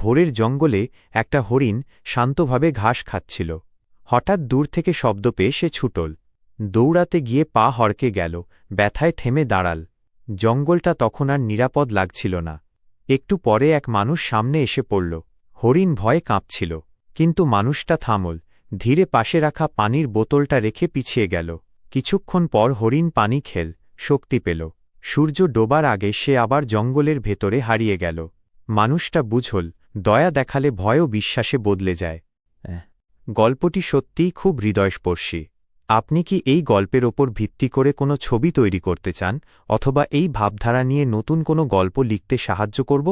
ভোরের জঙ্গলে একটা হরিণ শান্তভাবে ঘাস খাচ্ছিল। হঠাৎ দূর থেকে শব্দ পেয়ে সে ছুটল। দৌড়াতে গিয়ে পা হড়কে গেল, ব্যথায় থেমে দাঁড়াল। জঙ্গলটা তখন আর নিরাপদ লাগছিল না। একটু পরে এক মানুষ সামনে এসে পড়ল। হরিণ ভয়ে কাঁপছিল, কিন্তু মানুষটা থামল, ধীরে পাশে রাখা পানির বোতলটা রেখে পিছিয়ে গেল। কিছুক্ষণ পর হরিণ পানি খেল, শক্তি পেল। সূর্য ডোবার আগে সে আবার জঙ্গলের ভেতরে হারিয়ে গেল। মানুষটা বুঝল, দয়া দেখালে ভয়ও বিশ্বাসে বদলে যায়। গল্পটি সত্যিই খুব হৃদয়স্পর্শী। আপনি কি এই গল্পের ওপর ভিত্তি করে কোনো ছবি তৈরি করতে চান, অথবা এই ভাবধারা নিয়ে নতুন কোনো গল্প লিখতে সাহায্য করব?